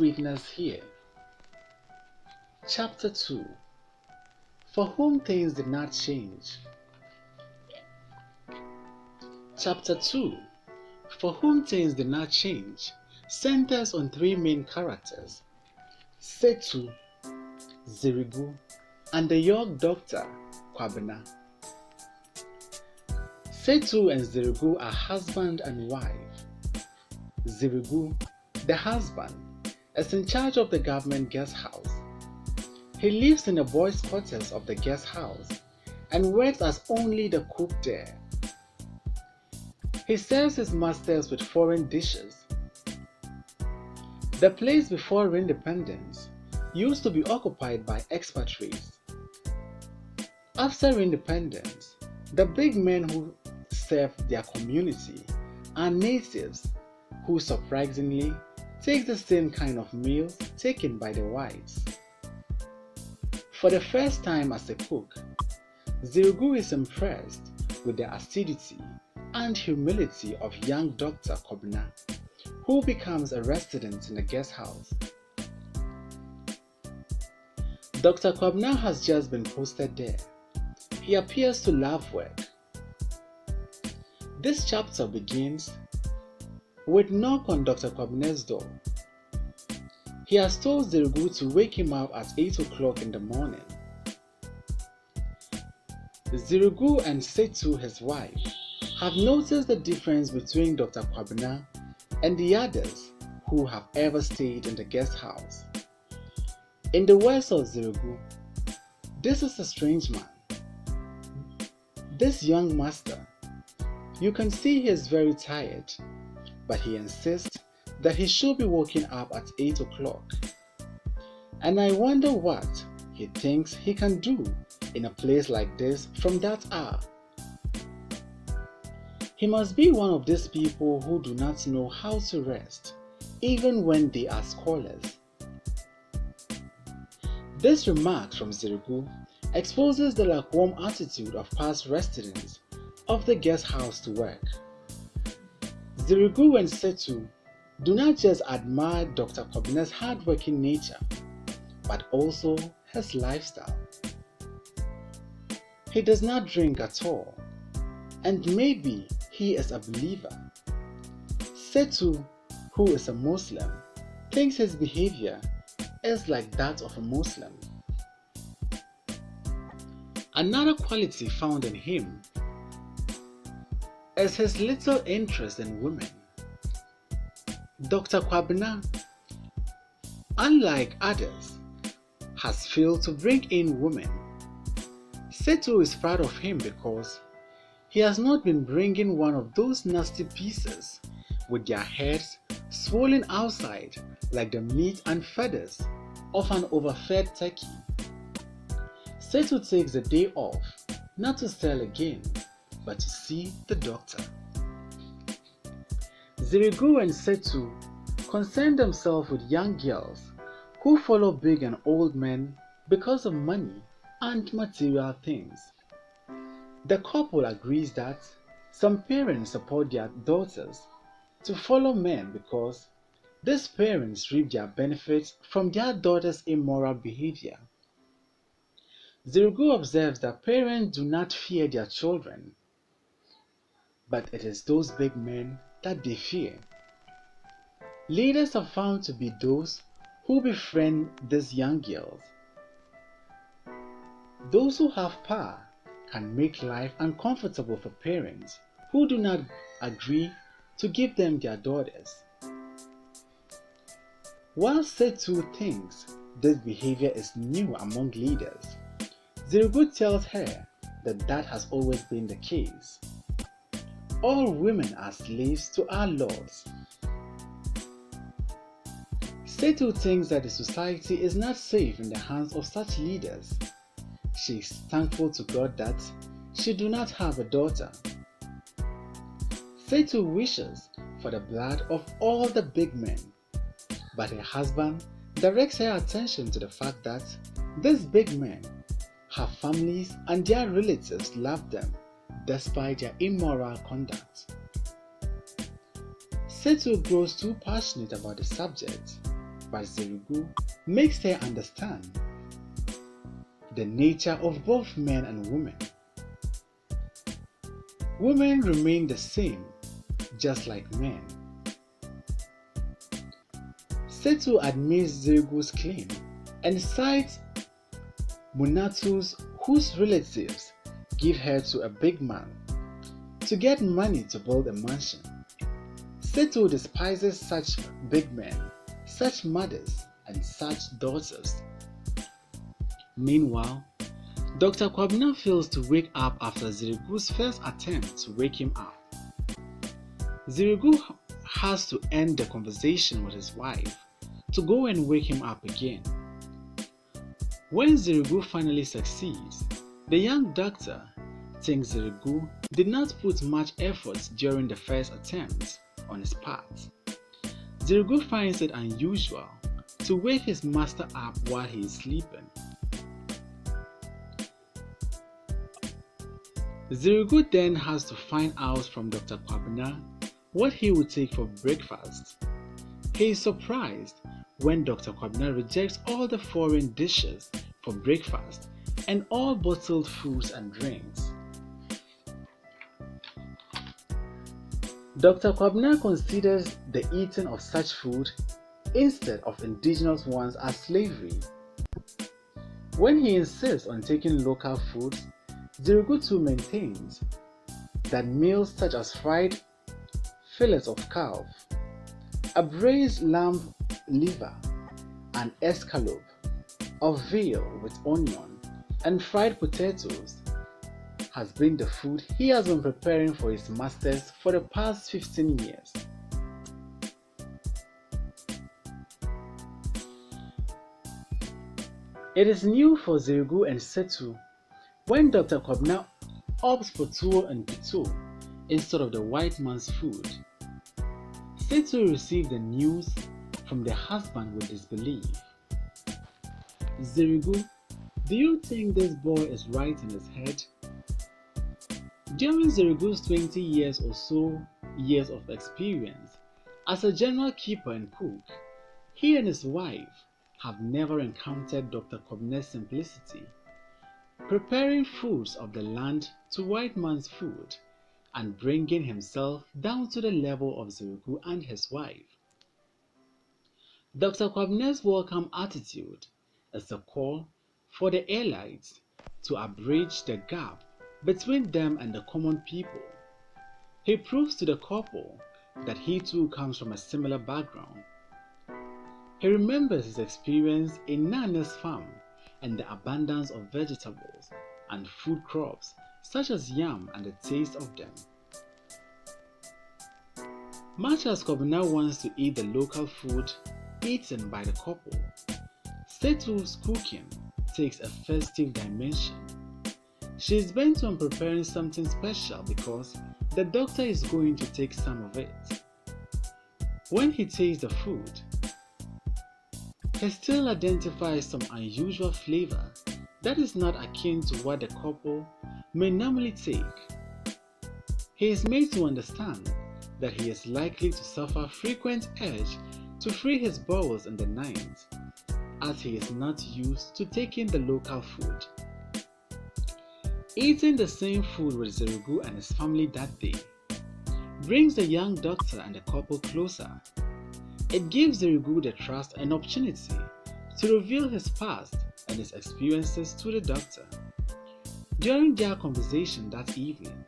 witness here. Chapter 2. For whom things did not change. Chapter 2. For whom things did not change centers on three main characters: Setu, Zirigu, and the young doctor, Kwabena. Setu and Zirigu are husband and wife. Zirigu, the husband, is in charge of the government guest house. He lives in the boys' quarters of the guest house and works as only the cook there. He serves his masters with foreign dishes. The place before independence used to be occupied by expatriates. After independence, the big men who serve their community are natives who surprisingly take the same kind of meals taken by the whites. For the first time as a cook, Zirigu is impressed with the acidity and humility of young Dr. Kwabena, who becomes a resident in the guest house. Dr. Kwabena has just been posted there. He appears to love work. This chapter begins with knock on Dr. Kwabena's door. He has told Zirigu to wake him up at 8 o'clock in the morning. Zirigu and Setu, his wife, have noticed the difference between Dr. Kwabena and the others who have ever stayed in the guest house. In the words of Zirigu, this is a strange man. This young master, you can see he is very tired, but he insists that he should be waking up at 8 o'clock. And I wonder what he thinks he can do in a place like this from that hour. He must be one of these people who do not know how to rest, even when they are scholars. This remark from Zirigu exposes the lukewarm attitude of past residents of the guest house to work. Zirigu and Setu do not just admire Dr. Kwabena's hard-working nature, but also his lifestyle. He does not drink at all, and maybe he is a believer. Setu, who is a Muslim, thinks his behavior is like that of a Muslim. Another quality found in him is his little interest in women. Dr. Kwabena, unlike others, has failed to bring in women. Setu is proud of him because he has not been bringing one of those nasty pieces with their heads swollen outside like the meat and feathers of an overfed turkey. Setu takes the day off not to sell again, but to see the doctor. Zirigu and Setu concern themselves with young girls who follow big and old men because of money and material things. The couple agrees that some parents support their daughters to follow men because these parents reap their benefits from their daughters' immoral behavior. Zirigu observes that parents do not fear their children, but it is those big men that they fear. Leaders are found to be those who befriend these young girls. Those who have power can make life uncomfortable for parents who do not agree to give them their daughters. While Setu thinks this behavior is new among leaders, Zirigu tells her that that has always been the case. All women are slaves to our laws. Setu thinks that the society is not safe in the hands of such leaders. She is thankful to God that she do not have a daughter. Setu wishes for the blood of all the big men, but her husband directs her attention to the fact that these big men have families and their relatives love them despite their immoral conduct. Setu grows too passionate about the subject by Zerigu makes her understand the nature of both men and women. Women remain the same, just like men. Setu admits Zerigu's claim and cites Munatu's, whose relatives give her to a big man to get money to build a mansion. Setu despises such big men, such mothers, and such daughters. Meanwhile, Dr. Kwabena fails to wake up after Zerigu's first attempt to wake him up. Zerigu has to end the conversation with his wife to go and wake him up again. When Zerigu finally succeeds, the young doctor thinks Zerigu did not put much effort during the first attempt on his part. Zerigu finds it unusual to wake his master up while he is sleeping. Zerigu then has to find out from Dr. Kwabena what he will take for breakfast. He is surprised when Dr. Kwabena rejects all the foreign dishes for breakfast and all bottled foods and drinks. Dr. Kwabena considers the eating of such food instead of indigenous ones as slavery. When he insists on taking local foods, Zerigu too maintains that meals such as fried fillets of calf, a braised lamb liver, an escalope of veal with onion, and fried potatoes has been the food he has been preparing for his masters for the past 15 years. It is new for Zerigu and Setu when Dr. Kwabena opts for tuwo and pito instead of the white man's food. Setu received the news from the husband with disbelief. Zerigu, do you think this boy is right in his head? During Zerigu's 20 years or so years of experience as a general keeper and cook, he and his wife have never encountered Dr. Kwabena's simplicity, preparing foods of the land to white man's food and bringing himself down to the level of Zerigu and his wife. Dr. Kwabena's welcome attitude is a call for the elites to abridge the gap between them and the common people. He proves to the couple that he too comes from a similar background. He remembers his experience in Nana's farm and the abundance of vegetables and food crops such as yam and the taste of them. Much as Kwabena wants to eat the local food eaten by the couple, Setu's cooking takes a festive dimension. She is bent on preparing something special because the doctor is going to take some of it. When he tastes the food, he still identifies some unusual flavor that is not akin to what the couple may normally take. He is made to understand that he is likely to suffer frequent urge to free his bowels in the night, as he is not used to taking the local food. Eating the same food with Zerigu and his family that day brings the young doctor and the couple closer. It gives Zerigu the trust and opportunity to reveal his past and his experiences to the doctor. During their conversation that evening,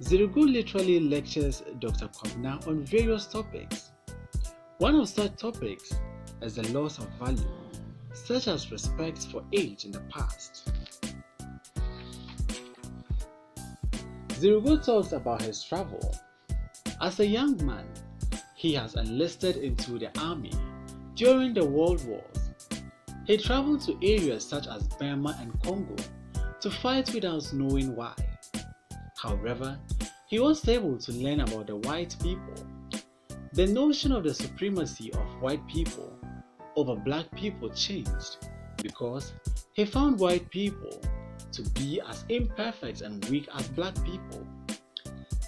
Zerigu literally lectures Dr. Kwabena on various topics. One of such topics is the loss of value, such as respect for age in the past. Zerigu talks about his travel. As a young man, he has enlisted into the army during the World Wars. He traveled to areas such as Burma and Congo to fight without knowing why. However, he was able to learn about the white people. The notion of the supremacy of white people over black people changed because he found white people to be as imperfect and weak as black people.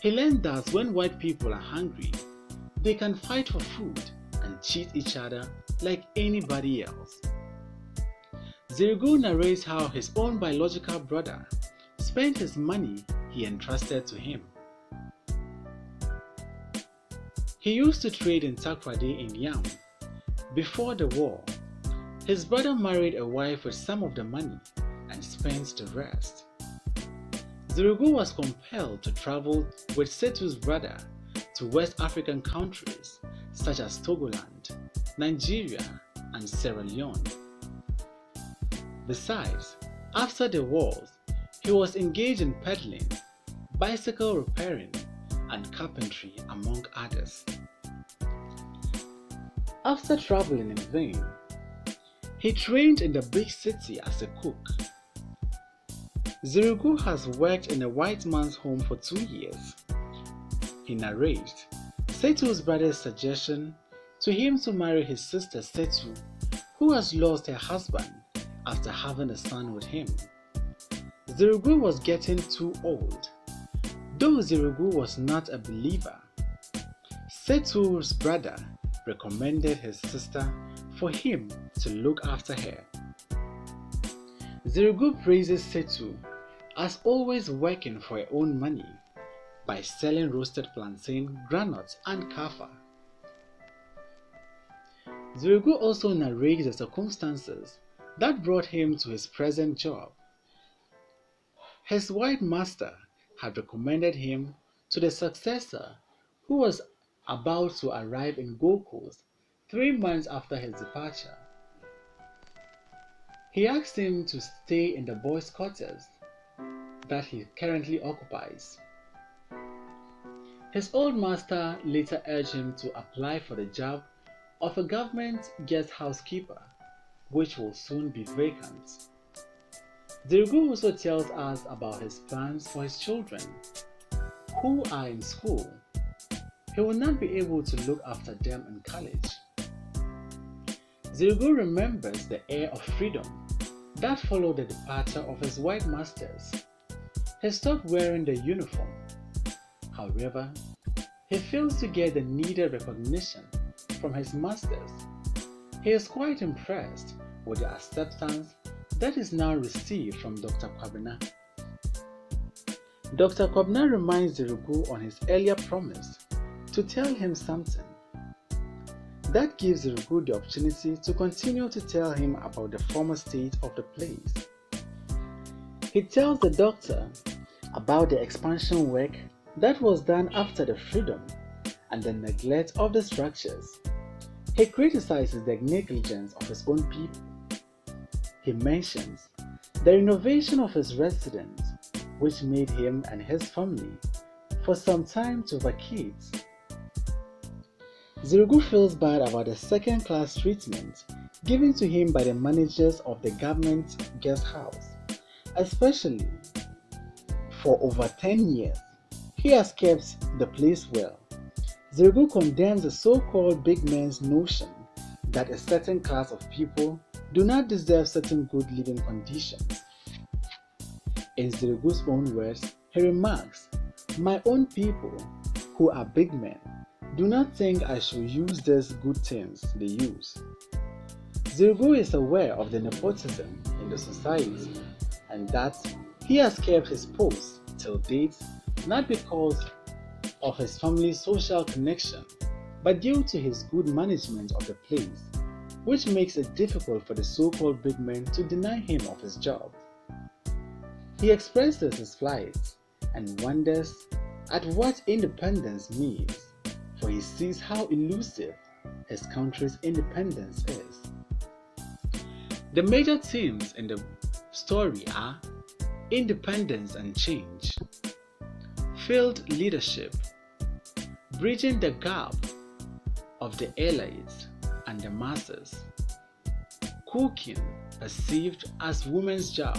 He learned that when white people are hungry, they can fight for food and cheat each other like anybody else. Zirgu narrates how his own biological brother spent his money he entrusted to him. He used to trade in Takoradi in Yam. Before the war, his brother married a wife with some of the money and spent the rest. Zirgu was compelled to travel with Setu's brother to West African countries such as Togoland, Nigeria, and Sierra Leone. Besides, after the wars, he was engaged in peddling, bicycle repairing, and carpentry, among others. After traveling in vain, he trained in the big city as a cook. Zirgu has worked in a white man's home for 2 years. He narrates Setu's brother's suggestion to him to marry his sister Setu, who has lost her husband after having a son with him. Zirgu was getting too old. Though Zirgu was not a believer, Setu's brother recommended his sister for him to look after her. Zirgu praises Setu as always working for her own money by selling roasted plantain, granules, and kaffa. Zirgu also narrates the circumstances that brought him to his present job. His white master had recommended him to the successor who was about to arrive in Gold Coast 3 months after his departure. He asked him to stay in the boys' quarters that he currently occupies. His old master later urged him to apply for the job of a government guest housekeeper, which will soon be vacant. Zirgu also tells us about his plans for his children, who are in school. He will not be able to look after them in college. Zirgu remembers the air of freedom that followed the departure of his white masters. He stopped wearing the uniform. However, he fails to get the needed recognition from his masters. He is quite impressed with the acceptance that is now received from Dr. Kwabena. Dr. Kwabena reminds Zirgu on his earlier promise to tell him something. That gives Zirgu the opportunity to continue to tell him about the former state of the place. He tells the doctor about the expansion work that was done after the freedom and the neglect of the structures. He criticizes the negligence of his own people. He mentions the renovation of his residence, which made him and his family for some time to vacate. Zirgu feels bad about the second-class treatment given to him by the managers of the government guest house, especially for over 10 years. He has kept the place well. Zirgu condemns the so-called big man's notion that a certain class of people do not deserve certain good living conditions. In Zirgu's own words, he remarks, "My own people, who are big men, do not think I should use these good things they use." Zirgu is aware of the nepotism in the society and that he has kept his post till date not because of his family's social connection, but due to his good management of the place, which makes it difficult for the so-called big men to deny him of his job. He expresses his plight and wonders at what independence means, for he sees how elusive his country's independence is. The major themes in the story are independence and change, failed leadership, bridging the gap of the elites and the masses, cooking perceived as women's job,